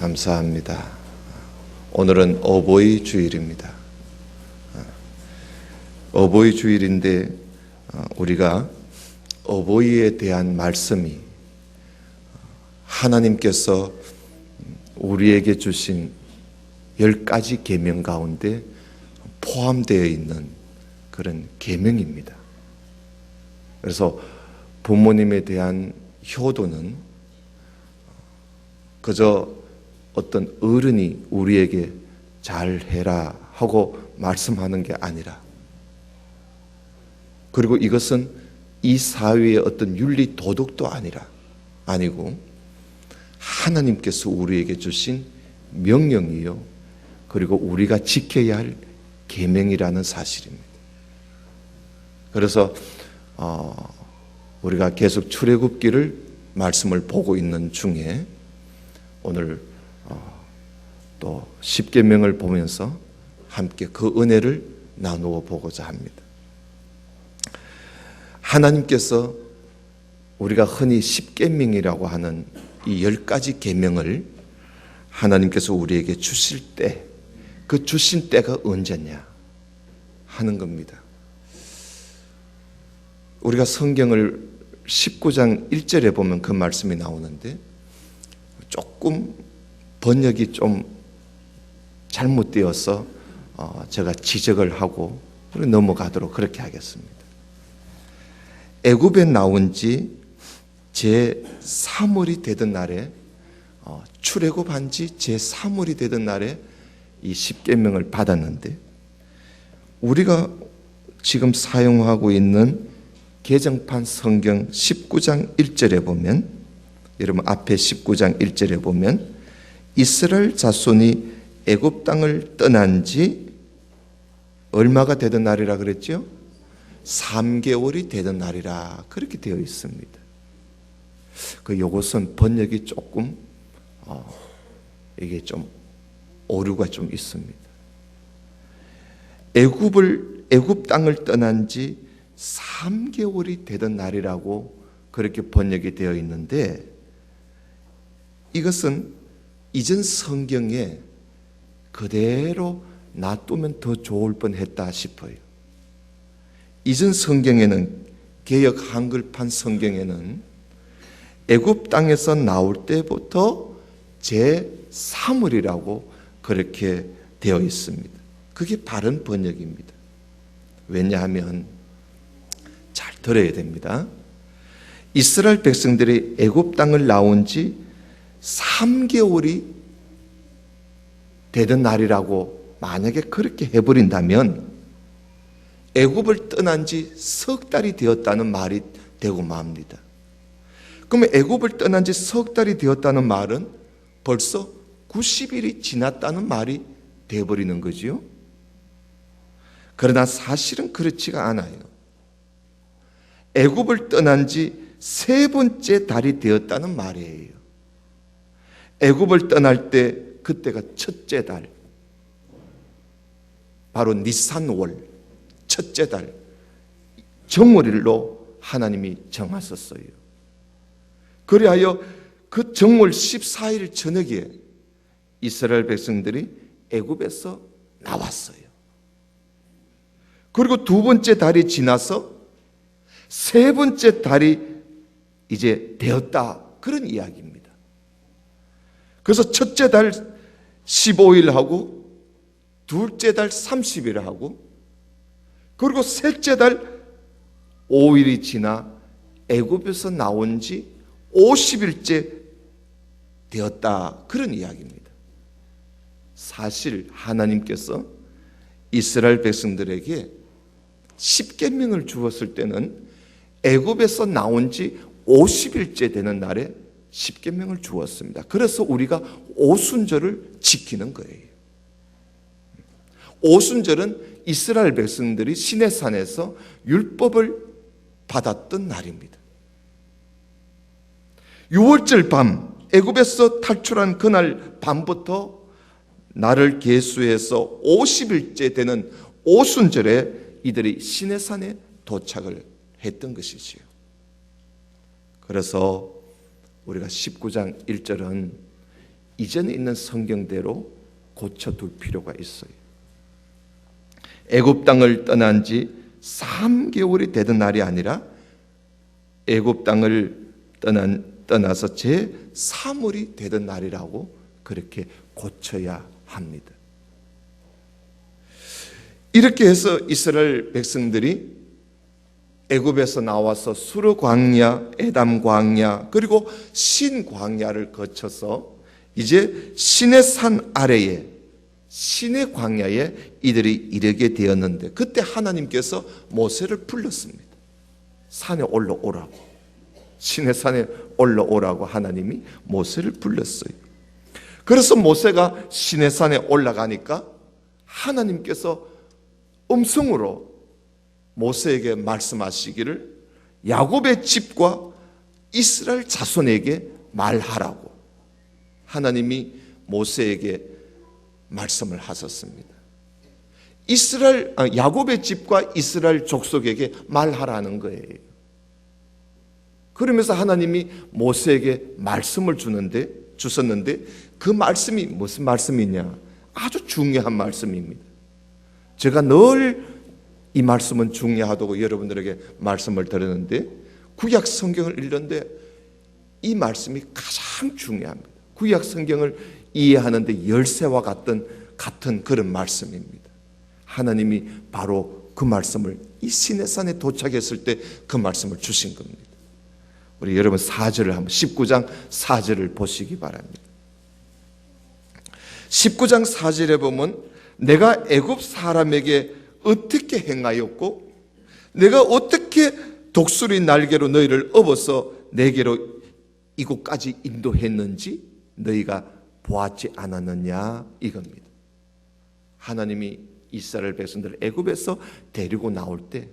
감사합니다. 오늘은 어버이 주일입니다. 어버이 주일인데 우리가 어버이에 대한 말씀이 하나님께서 우리에게 주신 10가지 계명 가운데 포함되어 있는 그런 계명입니다. 그래서 부모님에 대한 효도는 그저 어떤 어른이 우리에게 잘해라 하고 말씀하는 게 아니라, 그리고 이것은 이 사회의 어떤 윤리 도덕도 아니고 하나님께서 우리에게 주신 명령이요, 그리고 우리가 지켜야 할 계명이라는 사실입니다. 그래서 우리가 계속 출애굽기를 말씀을 보고 있는 중에 오늘 또 십계명을 보면서 함께 그 은혜를 나누어 보고자 합니다. 하나님께서 우리가 흔히 십계명이라고 하는 이 10가지 계명을 하나님께서 우리에게 주실 때, 그 주신 때가 언제냐 하는 겁니다. 우리가 성경을 19장 1절에 보면 그 말씀이 나오는데, 조금 번역이 좀 잘못되어서 제가 지적을 하고 넘어가도록 그렇게 하겠습니다. 애굽에 나온 지 제3월이 되던 날에, 출애굽한 지 제3월이 되던 날에 이 십계명을 받았는데, 우리가 지금 사용하고 있는 개정판 성경 19장 1절에 보면, 여러분 앞에 19장 1절에 보면 이스라엘 자손이 애굽 땅을 떠난 지 얼마가 되던 날이라 그랬죠? 3개월이 되던 날이라 그렇게 되어 있습니다. 요것은 번역이 조금 이게 좀 오류가 좀 있습니다. 애굽 땅을 떠난 지 3개월이 되던 날이라고 그렇게 번역이 되어 있는데, 이것은 이전 성경에 그대로 놔두면 더 좋을 뻔했다 싶어요. 이전 성경에는, 개역 한글판 성경에는 애굽 땅에서 나올 때부터 제3월이라고 그렇게 되어 있습니다. 그게 바른 번역입니다. 왜냐하면 잘 들어야 됩니다. 이스라엘 백성들이 애굽 땅을 나온 지 3개월이 되던 날이라고 만약에 그렇게 해버린다면 애굽을 떠난 지 석 달이 되었다는 말이 되고 맙니다. 그러면 애굽을 떠난 지 석 달이 되었다는 말은 벌써 90일이 지났다는 말이 되어버리는 거지요. 그러나 사실은 그렇지가 않아요. 애굽을 떠난 지 3번째 달이 되었다는 말이에요. 애굽을 떠날 때 그때가 첫째 달, 바로 니산월, 첫째 달, 정월일로 하나님이 정하셨어요. 그리하여 그 정월 14일 저녁에 이스라엘 백성들이 애굽에서 나왔어요. 그리고 두 번째 달이 지나서 세 번째 달이 이제 되었다, 그런 이야기입니다. 그래서 첫째 달 15일하고 둘째 달 30일하고 그리고 셋째 달 5일이 지나 애굽에서 나온 지 50일째 되었다, 그런 이야기입니다. 사실 하나님께서 이스라엘 백성들에게 십계명을 주었을 때는 애굽에서 나온 지 50일째 되는 날에 십계명을 주었습니다. 그래서 우리가 오순절을 지키는 거예요. 오순절은 이스라엘 백성들이 시내산에서 율법을 받았던 날입니다. 6월절 밤, 애굽에서 탈출한 그날 밤부터 날을 계수해서 50일째 되는 오순절에 이들이 시내산에 도착을 했던 것이지요. 그래서 우리가 19장 1절은 이전에 있는 성경대로 고쳐둘 필요가 있어요. 애굽 땅을 떠난 지 3개월이 되던 날이 아니라 애굽 땅을 떠나서 제 3월이 되던 날이라고 그렇게 고쳐야 합니다. 이렇게 해서 이스라엘 백성들이 애굽에서 나와서 수르 광야, 에담 광야, 그리고 신 광야를 거쳐서 이제 신의 산 아래에 신의 광야에 이들이 이르게 되었는데, 그때 하나님께서 모세를 불렀습니다. 산에 올라오라고, 신의 산에 올라오라고 하나님이 모세를 불렀어요. 그래서 모세가 신의 산에 올라가니까 하나님께서 음성으로 모세에게 말씀하시기를 야곱의 집과 이스라엘 자손에게 말하라고 하나님이 모세에게 말씀을 하셨습니다. 야곱의 집과 이스라엘 족속에게 말하라는 거예요. 그러면서 하나님이 모세에게 말씀을 주셨는데 그 말씀이 무슨 말씀이냐? 아주 중요한 말씀입니다. 제가 늘 이 말씀은 중요하다고 여러분들에게 말씀을 드렸는데, 구약 성경을 읽는데 이 말씀이 가장 중요합니다. 구약 성경을 이해하는데 열쇠와 같은 그런 말씀입니다. 하나님이 바로 그 말씀을 이 시내산에 도착했을 때 그 말씀을 주신 겁니다. 우리 여러분 4절을 한번 19장 4절을 보시기 바랍니다. 19장 4절에 보면 내가 애굽 사람에게 어떻게 행하였고 내가 어떻게 독수리 날개로 너희를 업어서 내게로 이곳까지 인도했는지 너희가 보았지 않았느냐, 이겁니다. 하나님이 이스라엘 백성들을 애굽에서 데리고 나올 때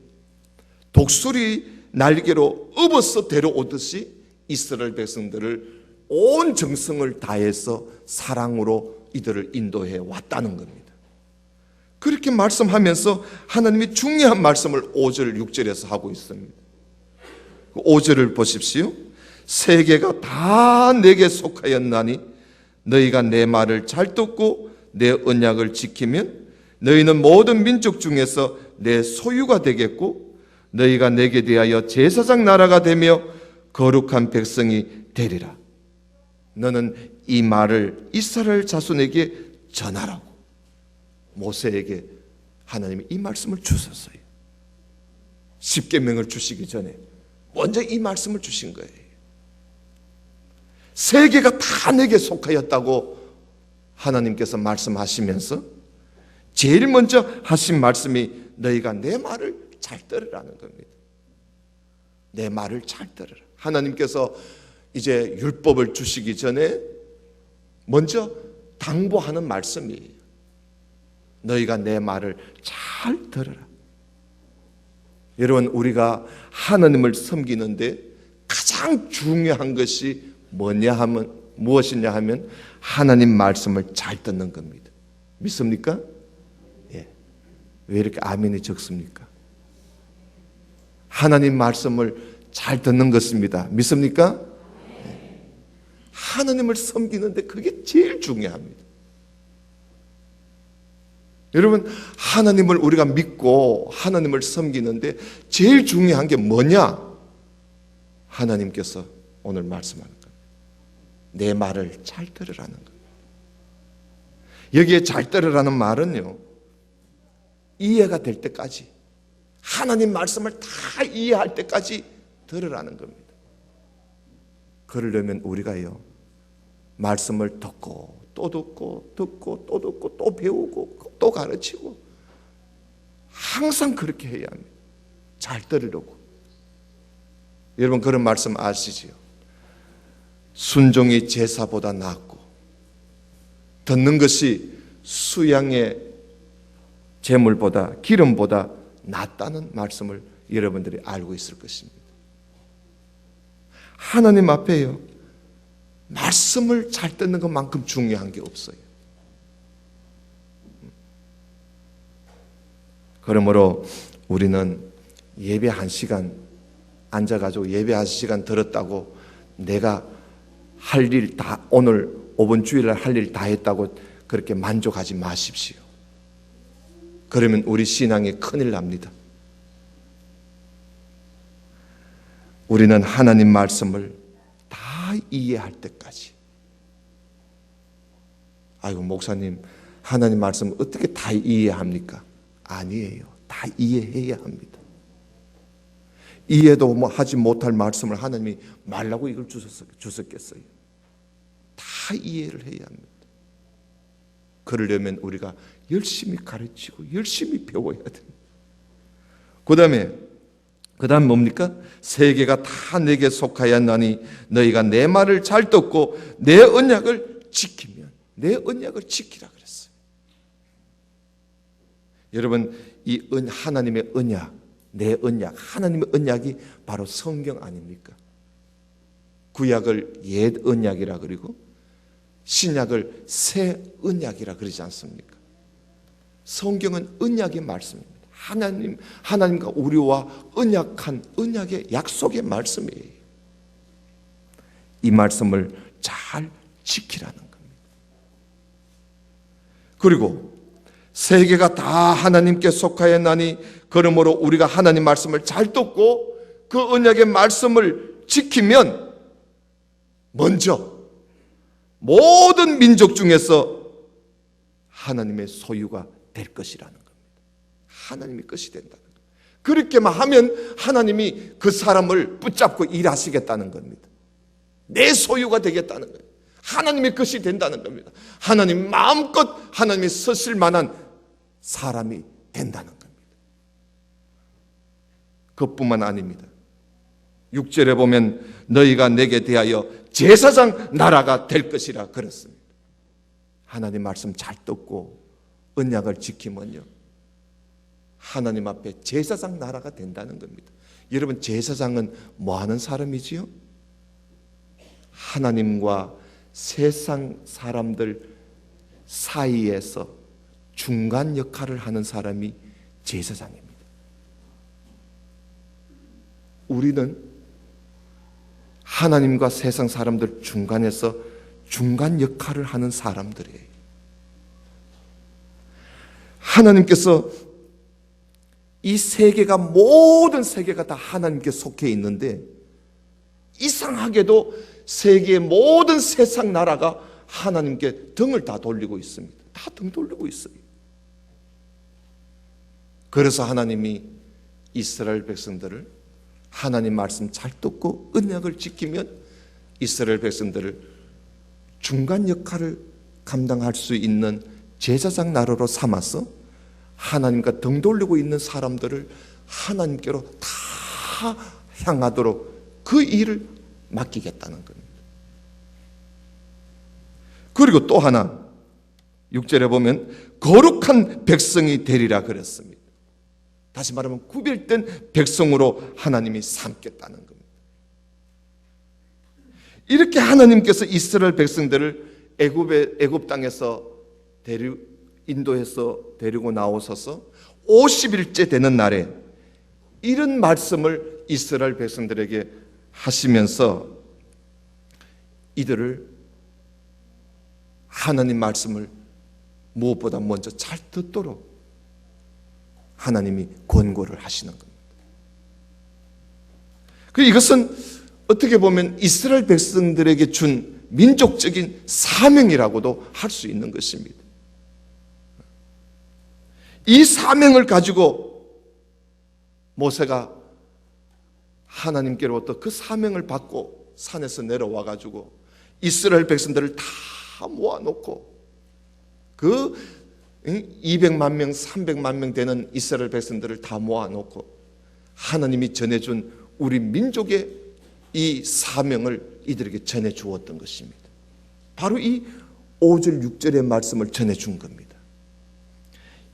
독수리 날개로 업어서 데려오듯이 이스라엘 백성들을 온 정성을 다해서 사랑으로 이들을 인도해 왔다는 겁니다. 그렇게 말씀하면서 하나님이 중요한 말씀을 5절 6절에서 하고 있습니다. 5절을 보십시오. 세계가 다 내게 속하였나니 너희가 내 말을 잘 듣고 내 언약을 지키면 너희는 모든 민족 중에서 내 소유가 되겠고 너희가 내게 대하여 제사장 나라가 되며 거룩한 백성이 되리라. 너는 이 말을 이스라엘 자손에게 전하라고 모세에게 하나님이 이 말씀을 주셨어요. 십계명을 주시기 전에 먼저 이 말씀을 주신 거예요. 세계가 다 내게 속하였다고 하나님께서 말씀하시면서 제일 먼저 하신 말씀이 너희가 내 말을 잘 들으라는 겁니다. 내 말을 잘 들으라. 하나님께서 이제 율법을 주시기 전에 먼저 당부하는 말씀이에요. 너희가 내 말을 잘 들으라. 여러분, 우리가 하나님을 섬기는데 가장 중요한 것이 무엇이냐 하면 하나님 말씀을 잘 듣는 겁니다. 믿습니까? 예. 왜 이렇게 아멘이 적습니까? 하나님 말씀을 잘 듣는 것입니다. 믿습니까? 예. 하나님을 섬기는데 그게 제일 중요합니다. 여러분, 하나님을 우리가 믿고 하나님을 섬기는데 제일 중요한 게 뭐냐? 하나님께서 오늘 말씀하는 겁니다. 내 말을 잘 들으라는 겁니다. 여기에 잘 들으라는 말은요, 이해가 될 때까지, 하나님 말씀을 다 이해할 때까지 들으라는 겁니다. 그러려면 우리가요, 말씀을 듣고 또 듣고 또 듣고 또 배우고 또 가르치고 항상 그렇게 해야 합니다. 잘 들으려고. 여러분, 그런 말씀 아시지요? 순종이 제사보다 낫고 듣는 것이 수양의 제물보다 기름보다 낫다는 말씀을 여러분들이 알고 있을 것입니다. 하나님 앞에요, 말씀을 잘 듣는 것만큼 중요한 게 없어요. 그러므로 우리는 예배 1시간 앉아가지고 예배 1시간 들었다고 내가 할 일 다 오늘 5번 주일날 할 일 다 했다고 그렇게 만족하지 마십시오. 그러면 우리 신앙에 큰일 납니다. 우리는 하나님 말씀을 다 이해할 때까지. 아이고, 목사님, 하나님 말씀 어떻게 다 이해합니까? 아니에요. 다 이해해야 합니다. 이해도 하지 못할 말씀을 하나님이 말라고 이걸 주셨겠어요? 다 이해를 해야 합니다. 그러려면 우리가 열심히 가르치고 열심히 배워야 됩니다. 그 다음 뭡니까? 세계가 다 내게 속하였나니 너희가 내 말을 잘 듣고 내 언약을 지키면, 내 언약을 지키라 그랬어요. 여러분, 이 하나님의 언약, 내 언약, 하나님의 언약이 바로 성경 아닙니까? 구약을 옛 언약이라 그리고 신약을 새 언약이라 그러지 않습니까? 성경은 언약의 말씀입니다. 하나님과 우리와 언약한 언약의 약속의 말씀이에요. 이 말씀을 잘 지키라는 겁니다. 그리고 세계가 다 하나님께 속하였나니 그러므로 우리가 하나님 말씀을 잘 듣고 그 언약의 말씀을 지키면 먼저 모든 민족 중에서 하나님의 소유가 될 것이라는 겁니다. 하나님의 것이 된다는 겁니다. 그렇게만 하면 하나님이 그 사람을 붙잡고 일하시겠다는 겁니다. 내 소유가 되겠다는 거예요. 하나님의 것이 된다는 겁니다. 하나님 마음껏 하나님이 쓰실 만한 사람이 된다는 겁니다. 그것뿐만 아닙니다. 6절에 보면 너희가 내게 대하여 제사장 나라가 될 것이라 그랬습니다. 하나님 말씀 잘 듣고 언약을 지키면요, 하나님 앞에 제사장 나라가 된다는 겁니다. 여러분, 제사장은 뭐 하는 사람이지요? 하나님과 세상 사람들 사이에서 중간 역할을 하는 사람이 제사장입니다. 우리는 하나님과 세상 사람들 중간에서 중간 역할을 하는 사람들이에요. 하나님께서 이 세계가, 모든 세계가 다 하나님께 속해 있는데 이상하게도 세계의 모든 세상 나라가 하나님께 등을 다 돌리고 있습니다. 다 등 돌리고 있어요. 그래서 하나님이 이스라엘 백성들을 하나님 말씀 잘 듣고 언약을 지키면 이스라엘 백성들을 중간 역할을 감당할 수 있는 제사장 나라로 삼아서 하나님과 등 돌리고 있는 사람들을 하나님께로 다 향하도록 그 일을 맡기겠다는 겁니다. 그리고 또 하나 6절에 보면 거룩한 백성이 되리라 그랬습니다. 다시 말하면 구별된 백성으로 하나님이 삼겠다는 겁니다. 이렇게 하나님께서 이스라엘 백성들을 애굽 땅에서 인도해서 데리고 나오셔서 50일째 되는 날에 이런 말씀을 이스라엘 백성들에게 하시면서 이들을 하나님 말씀을 무엇보다 먼저 잘 듣도록 하나님이 권고를 하시는 겁니다. 이것은 어떻게 보면 이스라엘 백성들에게 준 민족적인 사명이라고도 할 수 있는 것입니다. 이 사명을 가지고 모세가 하나님께로부터 그 사명을 받고 산에서 내려와 가지고 이스라엘 백성들을 다 모아놓고 그 200만 명, 300만 명 되는 이스라엘 백성들을 다 모아놓고 하나님이 전해준 우리 민족의 이 사명을 이들에게 전해주었던 것입니다. 바로 이 5절 6절의 말씀을 전해준 겁니다.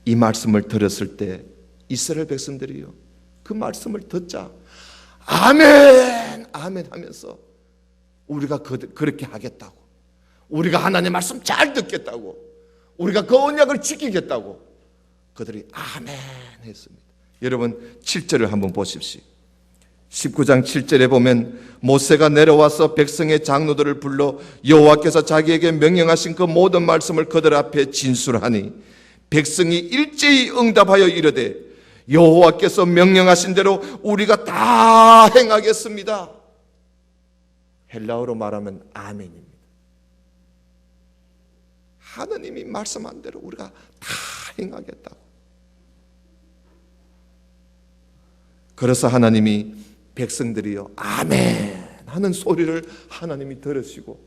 이 말씀을 들었을 때 이스라엘 백성들이요, 그 말씀을 듣자 아멘 아멘 하면서 우리가 그렇게 하겠다고, 우리가 하나님의 말씀 잘 듣겠다고, 우리가 그 언약을 지키겠다고 그들이 아멘 했습니다. 여러분 7절을 한번 보십시오. 19장 7절에 보면 모세가 내려와서 백성의 장로들을 불러 여호와께서 자기에게 명령하신 그 모든 말씀을 그들 앞에 진술하니 백성이 일제히 응답하여 이르되 여호와께서 명령하신 대로 우리가 다 행하겠습니다. 헬라어로 말하면 아멘입니다. 하느님이 말씀한 대로 우리가 다 행하겠다고. 그래서 하나님이 백성들이요 아멘 하는 소리를 하나님이 들으시고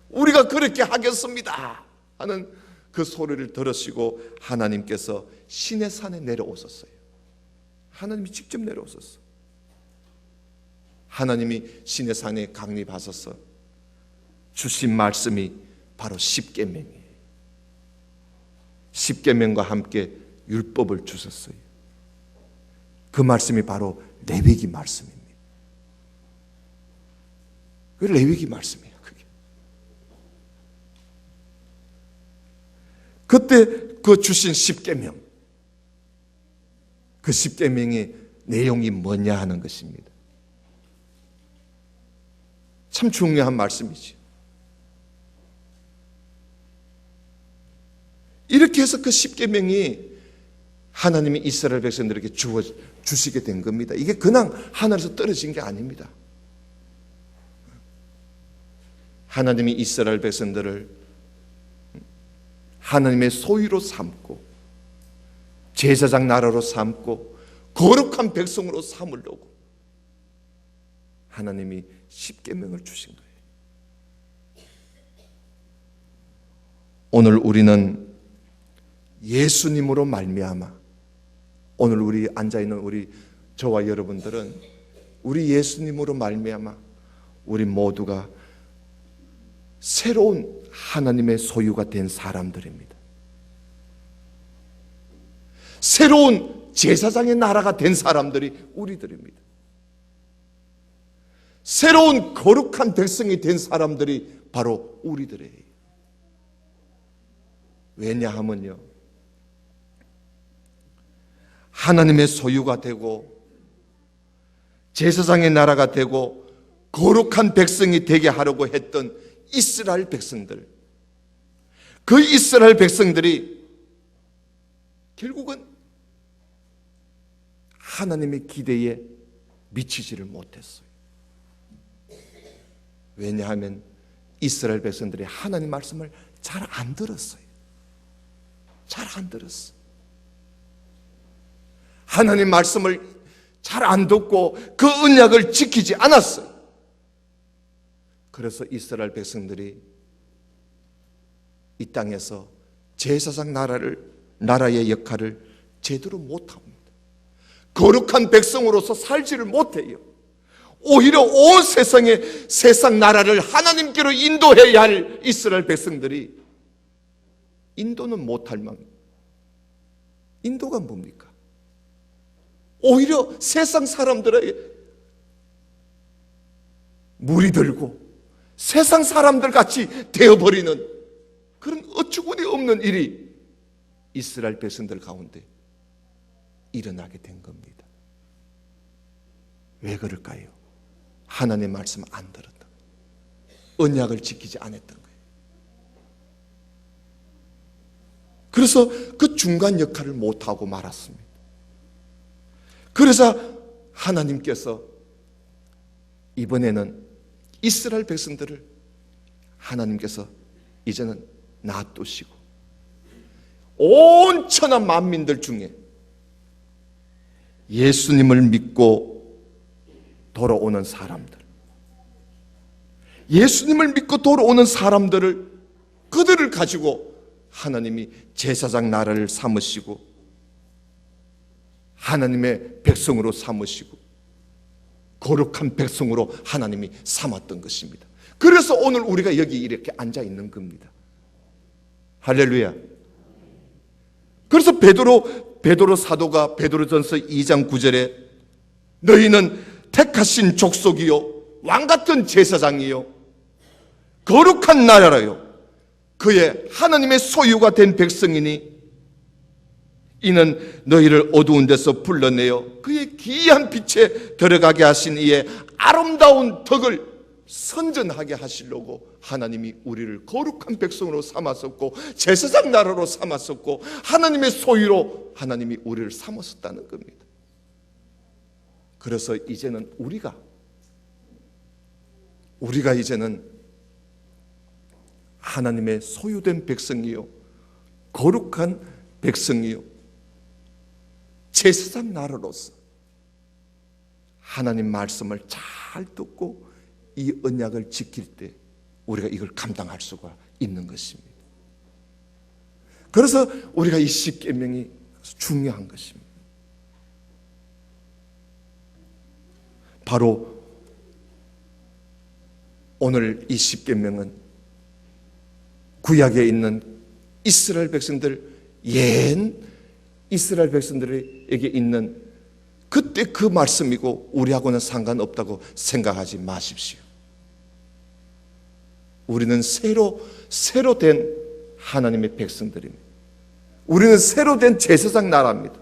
우리가 그렇게 하겠습니다 하는 그 소리를 들으시고 하나님께서 시내 산에 내려오셨어요. 하나님이 직접 내려오셨어. 하나님이 시내 산에 강림하셔서 주신 말씀이 바로 십계명이에요. 십계명과 함께 율법을 주셨어요. 그 말씀이 바로 레위기 말씀입니다. 그 레위기 말씀이에요. 그게. 그때 그 주신 십계명, 그 십계명의 내용이 뭐냐 하는 것입니다. 참 중요한 말씀이죠. 이렇게 해서 그 십계명이 하나님이 이스라엘 백성들에게 주시게 된 겁니다. 이게 그냥 하늘에서 떨어진 게 아닙니다. 하나님이 이스라엘 백성들을 하나님의 소유로 삼고 제사장 나라로 삼고 거룩한 백성으로 삼으려고 하나님이 십계명을 주신 거예요. 오늘 우리는 예수님으로 말미암아 오늘 우리 앉아있는 우리 저와 여러분들은 우리 예수님으로 말미암아 우리 모두가 새로운 하나님의 소유가 된 사람들입니다. 새로운 제사장의 나라가 된 사람들이 우리들입니다. 새로운 거룩한 백성이 된 사람들이 바로 우리들이에요. 왜냐하면요, 하나님의 소유가 되고 제사장의 나라가 되고 거룩한 백성이 되게 하려고 했던 이스라엘 백성들, 그 이스라엘 백성들이 결국은 하나님의 기대에 미치지를 못했어요. 왜냐하면 이스라엘 백성들이 하나님 말씀을 잘 안 들었어요. 잘 안 들었어. 하나님 말씀을 잘 안 듣고 그 언약을 지키지 않았어요. 그래서 이스라엘 백성들이 이 땅에서 제사장 나라의 역할을 제대로 못합니다. 거룩한 백성으로서 살지를 못해요. 오히려 온 세상 나라를 하나님께로 인도해야 할 이스라엘 백성들이 인도는 못할 망. 인도가 뭡니까? 오히려 세상 사람들의 물이 들고 세상 사람들 같이 되어버리는 그런 어처구니 없는 일이 이스라엘 백성들 가운데 일어나게 된 겁니다. 왜 그럴까요? 하나님의 말씀 안 들었다. 언약을 지키지 않았던 거예요. 그래서 그 중간 역할을 못하고 말았습니다. 그래서 하나님께서 이번에는 이스라엘 백성들을 하나님께서 이제는 놔두시고 온 천하 만민들 중에 예수님을 믿고 돌아오는 사람들, 예수님을 믿고 돌아오는 사람들을 그들을 가지고 하나님이 제사장 나라를 삼으시고 하나님의 백성으로 삼으시고 거룩한 백성으로 하나님이 삼았던 것입니다. 그래서 오늘 우리가 여기 이렇게 앉아 있는 겁니다. 할렐루야. 그래서 베드로 사도가 베드로전서 2장 9절에 너희는 택하신 족속이요 왕같은 제사장이요 거룩한 나라라요 그의 하나님의 소유가 된 백성이니 이는 너희를 어두운 데서 불러내어 그의 기이한 빛에 들어가게 하신 이의 아름다운 덕을 선전하게 하시려고 하나님이 우리를 거룩한 백성으로 삼았었고 제사장 나라로 삼았었고 하나님의 소유로 하나님이 우리를 삼았었다는 겁니다. 그래서 이제는 우리가 이제는 하나님의 소유된 백성이요 거룩한 백성이요 제사장 나라로서 하나님 말씀을 잘 듣고 이 언약을 지킬 때 우리가 이걸 감당할 수가 있는 것입니다. 그래서 우리가 이 십계명이 중요한 것입니다. 바로 오늘 이 십계명은 구약에 있는 이스라엘 백성들, 옛 이스라엘 백성들에게 있는 그때 그 말씀이고 우리하고는 상관없다고 생각하지 마십시오. 우리는 새로 된 하나님의 백성들입니다. 우리는 새로 된 제사장 나라입니다.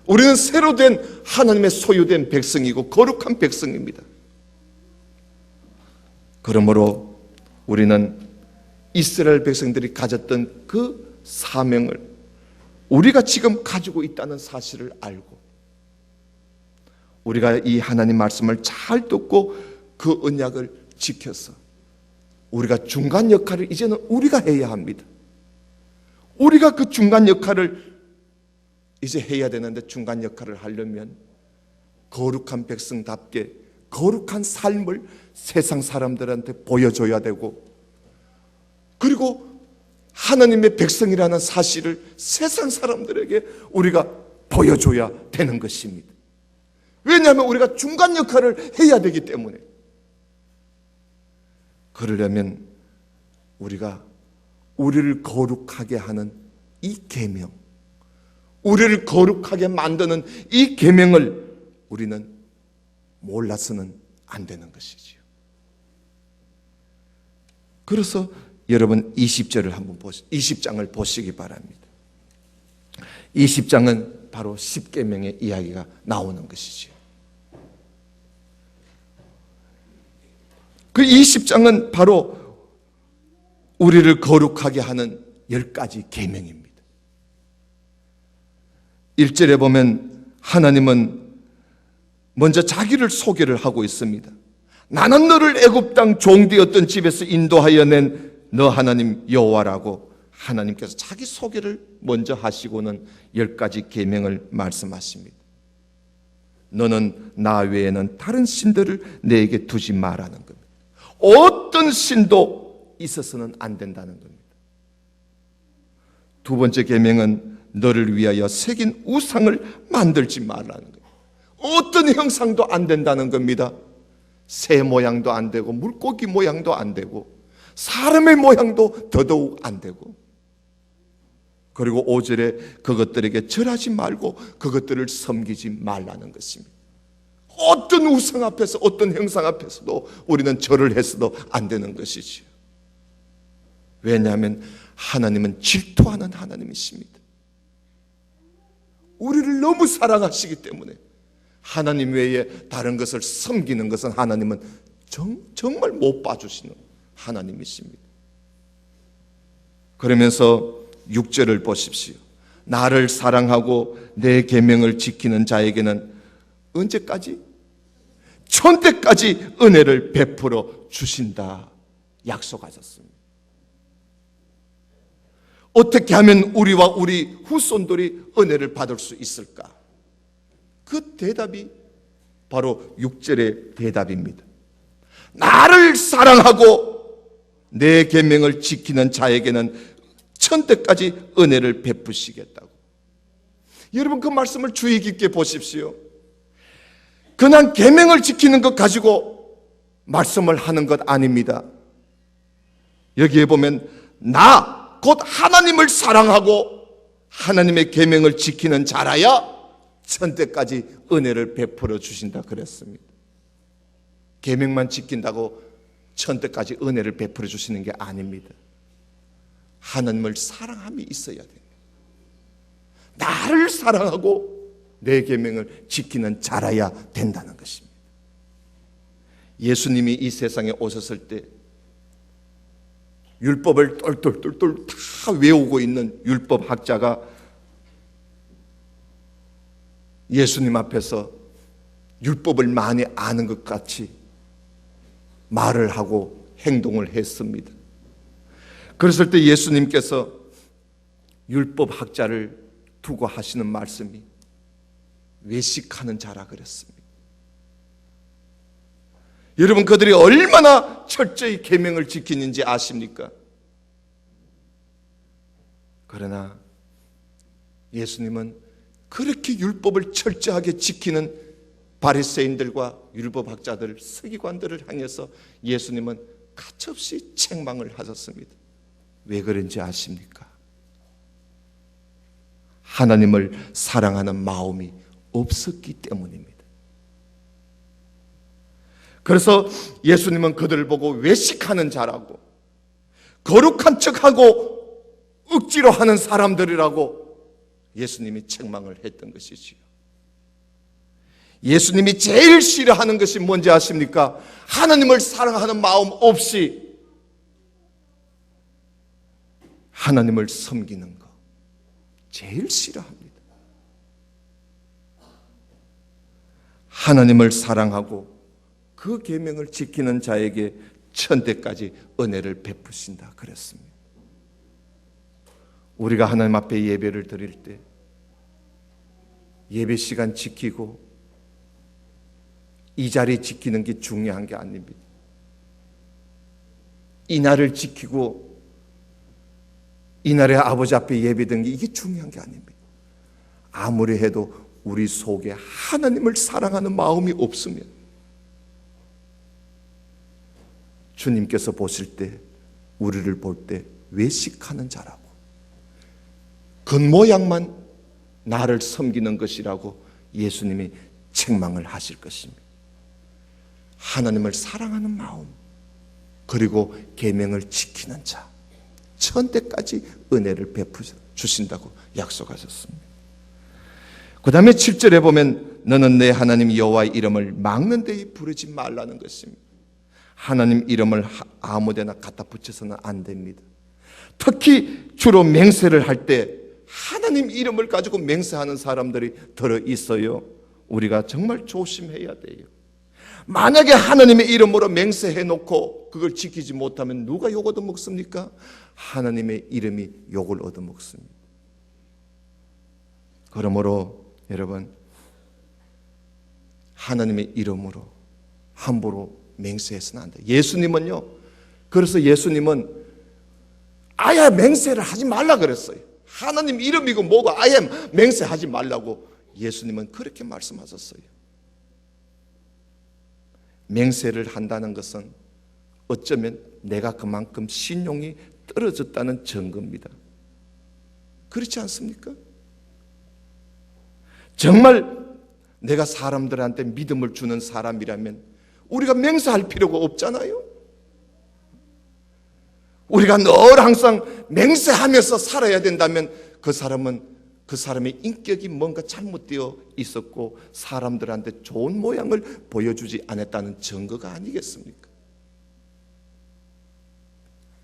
우리는 새로 된 하나님의 소유된 백성이고 거룩한 백성입니다. 그러므로 우리는 이스라엘 백성들이 가졌던 그 사명을 우리가 지금 가지고 있다는 사실을 알고 우리가 이 하나님 말씀을 잘 듣고 그 언약을 지켜서 우리가 중간 역할을 이제는 우리가 해야 합니다. 우리가 그 중간 역할을 이제 해야 되는데 중간 역할을 하려면 거룩한 백성답게 거룩한 삶을 세상 사람들한테 보여줘야 되고 그리고 하나님의 백성이라는 사실을 세상 사람들에게 우리가 보여줘야 되는 것입니다. 왜냐하면 우리가 중간 역할을 해야 되기 때문에. 그러려면 우리가 우리를 거룩하게 하는 이 계명, 우리를 거룩하게 만드는 이 계명을 우리는 몰라서는 안 되는 것이지요. 그래서 여러분 20절을 한번 20장을 보시기 바랍니다. 20장은 바로 십계명의 이야기가 나오는 것이지요. 그 20장은 바로 우리를 거룩하게 하는 10가지 계명입니다. 1절에 보면 하나님은 먼저 자기를 소개를 하고 있습니다. 나는 너를 애굽 땅 종되었던 집에서 인도하여 낸 너 하나님 여호와라고 하나님께서 자기 소개를 먼저 하시고는 10가지 계명을 말씀하십니다. 너는 나 외에는 다른 신들을 내게 두지 말라는 겁니다. 어떤 신도 있어서는 안 된다는 겁니다. 두 번째 계명은 너를 위하여 새긴 우상을 만들지 말라는 겁니다. 어떤 형상도 안 된다는 겁니다. 새 모양도 안 되고 물고기 모양도 안 되고 사람의 모양도 더더욱 안 되고 그리고 5절에 그것들에게 절하지 말고 그것들을 섬기지 말라는 것입니다. 어떤 우상 앞에서 어떤 형상 앞에서도 우리는 절을 해서도 안 되는 것이지요. 왜냐하면 하나님은 질투하는 하나님이십니다. 우리를 너무 사랑하시기 때문에 하나님 외에 다른 것을 섬기는 것은 하나님은 정말 못 봐주시는 하나님이십니다. 그러면서 6절을 보십시오. 나를 사랑하고 내 계명을 지키는 자에게는 언제까지? 천대까지 은혜를 베풀어 주신다 약속하셨습니다. 어떻게 하면 우리와 우리 후손들이 은혜를 받을 수 있을까? 그 대답이 바로 6절의 대답입니다. 나를 사랑하고 내 계명을 지키는 자에게는 천대까지 은혜를 베푸시겠다고. 여러분 그 말씀을 주의 깊게 보십시오. 그냥 계명을 지키는 것 가지고 말씀을 하는 것 아닙니다. 여기에 보면 나 곧 하나님을 사랑하고 하나님의 계명을 지키는 자라야 천대까지 은혜를 베풀어 주신다 그랬습니다. 계명만 지킨다고 천대까지 은혜를 베풀어 주시는 게 아닙니다. 하나님을 사랑함이 있어야 됩니다. 나를 사랑하고 내 계명을 지키는 자라야 된다는 것입니다. 예수님이 이 세상에 오셨을 때 율법을 똘똘똘똘 다 외우고 있는 율법 학자가 예수님 앞에서 율법을 많이 아는 것 같이 말을 하고 행동을 했습니다. 그랬을 때 예수님께서 율법 학자를 두고 하시는 말씀이 외식하는 자라 그랬습니다. 여러분, 그들이 얼마나 철저히 계명을 지키는지 아십니까? 그러나 예수님은 그렇게 율법을 철저하게 지키는 바리새인들과 율법학자들, 서기관들을 향해서 예수님은 가차없이 책망을 하셨습니다. 왜 그런지 아십니까? 하나님을 사랑하는 마음이 없었기 때문입니다. 그래서 예수님은 그들을 보고 외식하는 자라고, 거룩한 척하고 억지로 하는 사람들이라고 예수님이 책망을 했던 것이지요. 예수님이 제일 싫어하는 것이 뭔지 아십니까? 하나님을 사랑하는 마음 없이 하나님을 섬기는 것, 제일 싫어합니다. 하나님을 사랑하고 그 계명을 지키는 자에게 천대까지 은혜를 베푸신다 그랬습니다. 우리가 하나님 앞에 예배를 드릴 때 예배 시간 지키고 이 자리 지키는 게 중요한 게 아닙니다. 이 날을 지키고 이 날에 아버지 앞에 예배드리는 게 이게 중요한 게 아닙니다. 아무리 해도 우리 속에 하나님을 사랑하는 마음이 없으면 주님께서 보실 때, 우리를 볼 때 외식하는 자라고, 겉모양만 나를 섬기는 것이라고 예수님이 책망을 하실 것입니다. 하나님을 사랑하는 마음, 그리고 계명을 지키는 자, 천대까지 은혜를 베푸 주신다고 약속하셨습니다. 그 다음에 7절에 보면 너는 내 하나님 여호와의 이름을 막는 데에 부르지 말라는 것입니다. 하나님 이름을 아무데나 갖다 붙여서는 안 됩니다. 특히 주로 맹세를 할 때 하나님 이름을 가지고 맹세하는 사람들이 들어 있어요. 우리가 정말 조심해야 돼요. 만약에 하나님의 이름으로 맹세해 놓고 그걸 지키지 못하면 누가 욕 얻어먹습니까? 하나님의 이름이 욕을 얻어먹습니다. 그러므로 여러분, 하나님의 이름으로 함부로 맹세해서는 안 돼요. 예수님은요, 그래서 예수님은 아예 맹세를 하지 말라 그랬어요. 하나님 이름이고 뭐고 아예 맹세하지 말라고 예수님은 그렇게 말씀하셨어요. 맹세를 한다는 것은 어쩌면 내가 그만큼 신용이 떨어졌다는 증거입니다. 그렇지 않습니까? 정말 내가 사람들한테 믿음을 주는 사람이라면 우리가 맹세할 필요가 없잖아요. 우리가 늘 항상 맹세하면서 살아야 된다면 그 사람의 인격이 뭔가 잘못되어 있었고 사람들한테 좋은 모양을 보여주지 않았다는 증거가 아니겠습니까?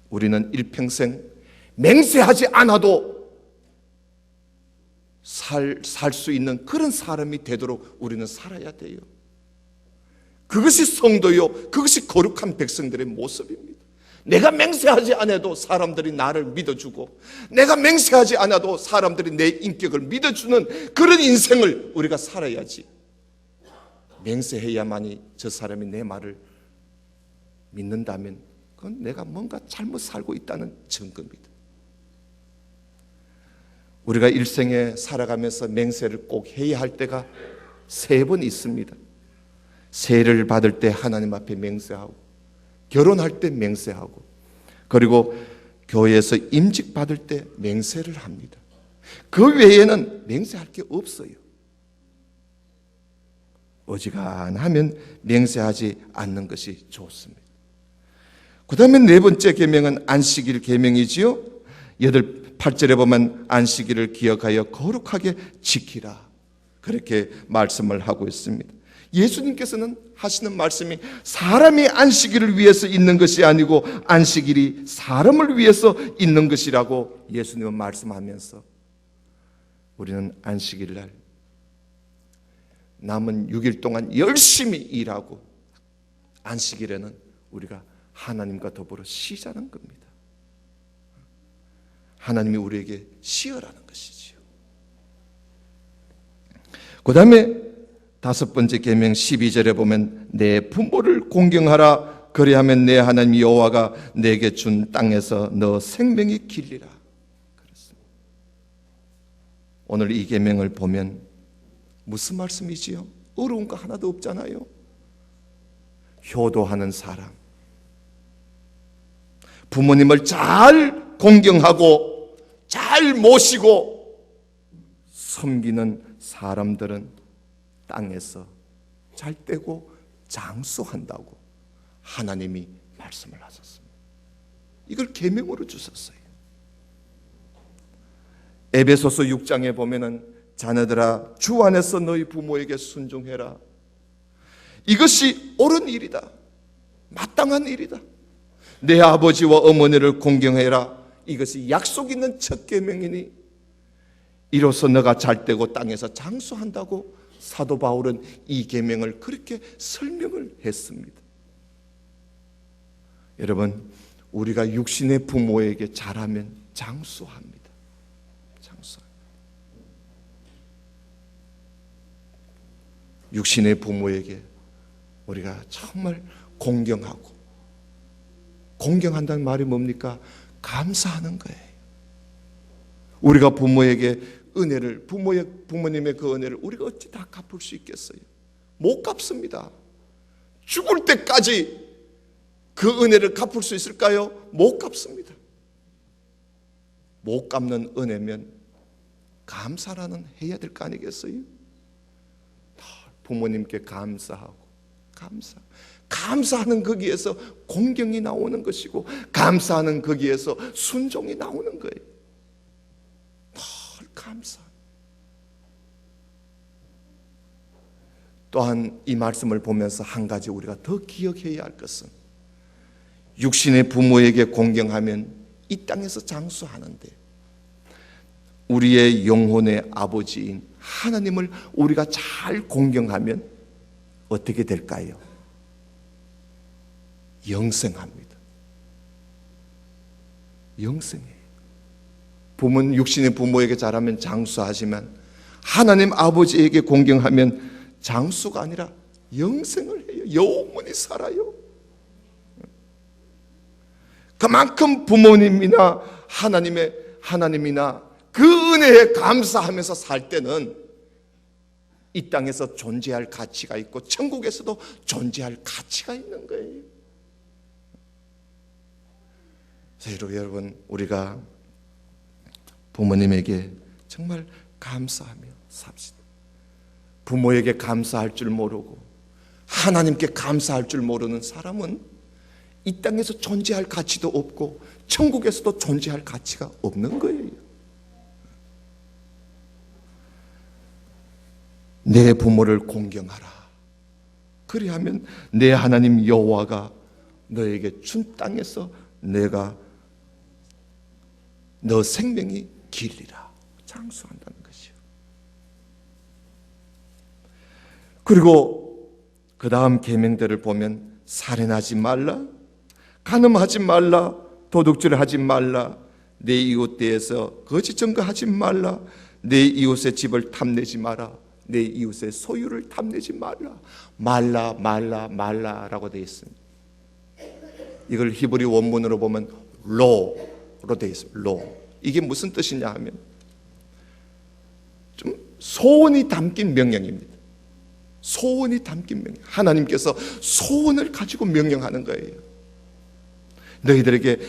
우리는 일평생 맹세하지 않아도 살 수 있는 그런 사람이 되도록 우리는 살아야 돼요. 그것이 성도요, 그것이 거룩한 백성들의 모습입니다. 내가 맹세하지 않아도 사람들이 나를 믿어주고 내가 맹세하지 않아도 사람들이 내 인격을 믿어주는 그런 인생을 우리가 살아야지. 맹세해야만이 저 사람이 내 말을 믿는다면 그건 내가 뭔가 잘못 살고 있다는 증거입니다. 우리가 일생에 살아가면서 맹세를 꼭 해야 할 때가 3번 있습니다. 세를 받을 때 하나님 앞에 맹세하고, 결혼할 때 맹세하고, 그리고 교회에서 임직 받을 때 맹세를 합니다. 그 외에는 맹세할 게 없어요. 어지간하면 맹세하지 않는 것이 좋습니다. 그 다음에 4번째 계명은 안식일 계명이지요. 8절에 보면 안식일을 기억하여 거룩하게 지키라, 그렇게 말씀을 하고 있습니다. 예수님께서는 하시는 말씀이 사람이 안식일을 위해서 있는 것이 아니고 안식일이 사람을 위해서 있는 것이라고 예수님은 말씀하면서 우리는 안식일 날 남은 6일 동안 열심히 일하고 안식일에는 우리가 하나님과 더불어 쉬자는 겁니다. 하나님이 우리에게 쉬어라는 것이지요. 그 다음에 5번째 계명 12절에 보면 내 부모를 공경하라, 그리하면 내 하나님 여호와가 내게 준 땅에서 너 생명이 길리라. 그렇습니다. 오늘 이 계명을 보면 무슨 말씀이지요? 어려운 거 하나도 없잖아요. 효도하는 사람, 부모님을 잘 공경하고 잘 모시고 섬기는 사람들은 땅에서 잘 되고 장수한다고 하나님이 말씀을 하셨습니다. 이걸 계명으로 주셨어요. 에베소서 6장에 보면은 자녀들아 주 안에서 너희 부모에게 순종해라. 이것이 옳은 일이다. 마땅한 일이다. 내 아버지와 어머니를 공경해라. 이것이 약속 있는 첫 계명이니 이로써 너가 잘되고 땅에서 장수한다고 사도 바울은 이 계명을 그렇게 설명을 했습니다. 여러분, 우리가 육신의 부모에게 잘하면 장수합니다. 장수합니다. 육신의 부모에게 우리가 정말 공경하고, 공경한다는 말이 뭡니까? 감사하는 거예요. 우리가 부모에게 은혜를, 부모님의 그 은혜를 우리가 어찌 다 갚을 수 있겠어요? 못 갚습니다. 죽을 때까지 그 은혜를 갚을 수 있을까요? 못 갚습니다. 못 갚는 은혜면 감사라는 해야 될 거 아니겠어요? 부모님께 감사하고, 감사하는 거기에서 공경이 나오는 것이고, 감사하는 거기에서 순종이 나오는 거예요. 감사. 또한 이 말씀을 보면서 한 가지 우리가 더 기억해야 할 것은, 육신의 부모에게 공경하면 이 땅에서 장수하는데 우리의 영혼의 아버지인 하나님을 우리가 잘 공경하면 어떻게 될까요? 영생합니다. 영생해요. 부모는 육신의 부모에게 잘하면 장수하지만 하나님 아버지에게 공경하면 장수가 아니라 영생을 해요. 영원히 살아요. 그만큼 부모님이나 하나님이나 그 은혜에 감사하면서 살 때는 이 땅에서 존재할 가치가 있고 천국에서도 존재할 가치가 있는 거예요. 그래서 여러분, 우리가 부모님에게 정말 감사하며 삽시다. 부모에게 감사할 줄 모르고 하나님께 감사할 줄 모르는 사람은 이 땅에서 존재할 가치도 없고 천국에서도 존재할 가치가 없는 거예요. 내 부모를 공경하라. 그리하면 내 하나님 여호와가 너에게 준 땅에서 내가 너 생명이 길리라. 장수한다는 것이요. 그리고 그 다음 계명들을 보면 살인하지 말라, 간음하지 말라, 도둑질하지 말라, 내 이웃 대해서 거짓 증거하지 말라, 내 이웃의 집을 탐내지 마라, 내 이웃의 소유를 탐내지 말라. 말라라고 되어 있습니다. 이걸 히브리 원문으로 보면 로로 되어 있습니다. 로. 이게 무슨 뜻이냐 하면 좀 소원이 담긴 명령입니다. 소원이 담긴 명령. 하나님께서 소원을 가지고 명령하는 거예요. 너희들에게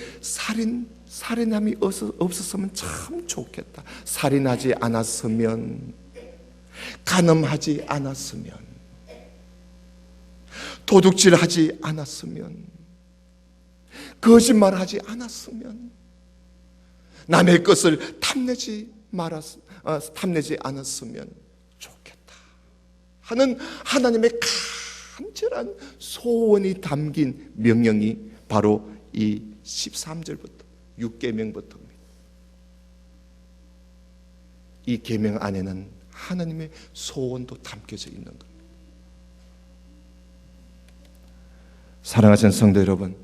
살인함이 없었으면 참 좋겠다. 살인하지 않았으면, 간음하지 않았으면, 도둑질하지 않았으면, 거짓말하지 않았으면, 남의 것을 탐내지 않았으면 좋겠다 하는 하나님의 간절한 소원이 담긴 명령이 바로 이 13절부터 6계명부터입니다. 이 계명 안에는 하나님의 소원도 담겨져 있는 겁니다. 사랑하시는 성도 여러분,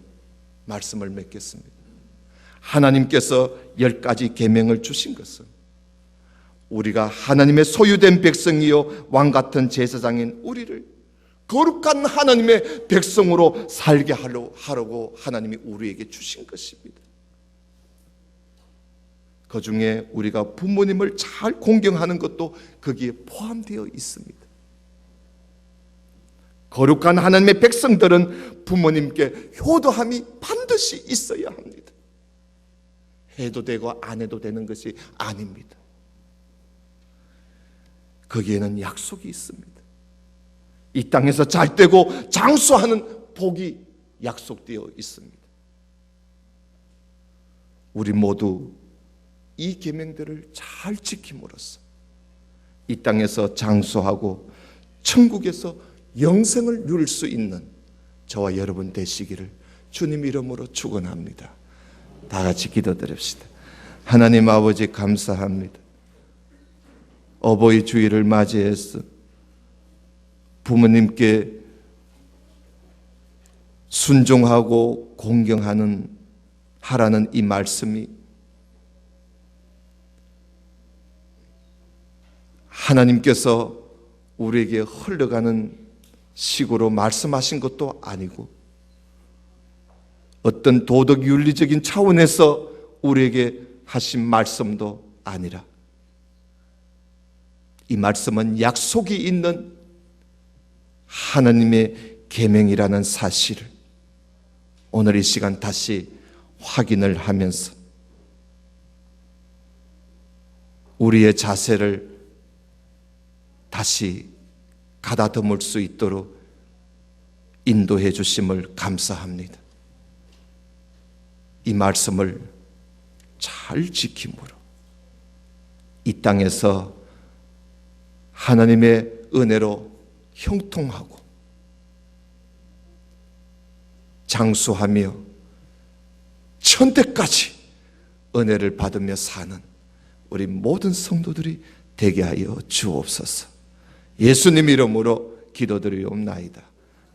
말씀을 맺겠습니다. 하나님께서 10가지 계명을 주신 것은 우리가 하나님의 소유된 백성이요 왕같은 제사장인 우리를 거룩한 하나님의 백성으로 살게 하려고 하나님이 우리에게 주신 것입니다. 그 중에 우리가 부모님을 잘 공경하는 것도 거기에 포함되어 있습니다. 거룩한 하나님의 백성들은 부모님께 효도함이 반드시 있어야 합니다. 해도 되고 안 해도 되는 것이 아닙니다. 거기에는 약속이 있습니다. 이 땅에서 잘 되고 장수하는 복이 약속되어 있습니다. 우리 모두 이 계명들을 잘 지킴으로써 이 땅에서 장수하고 천국에서 영생을 누릴 수 있는 저와 여러분 되시기를 주님 이름으로 축원합니다. 다 같이 기도드립시다. 하나님 아버지 감사합니다. 어버이 주일을 맞이해서 부모님께 순종하고 공경하는 하라는 이 말씀이 하나님께서 우리에게 흘러가는 식으로 말씀하신 것도 아니고 어떤 도덕 윤리적인 차원에서 우리에게 하신 말씀도 아니라 이 말씀은 약속이 있는 하나님의 계명이라는 사실을 오늘 이 시간 다시 확인을 하면서 우리의 자세를 다시 가다듬을 수 있도록 인도해 주심을 감사합니다. 이 말씀을 잘 지킴으로 이 땅에서 하나님의 은혜로 형통하고 장수하며 천대까지 은혜를 받으며 사는 우리 모든 성도들이 되게 하여 주옵소서. 예수님 이름으로 기도드리옵나이다.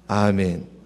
아멘.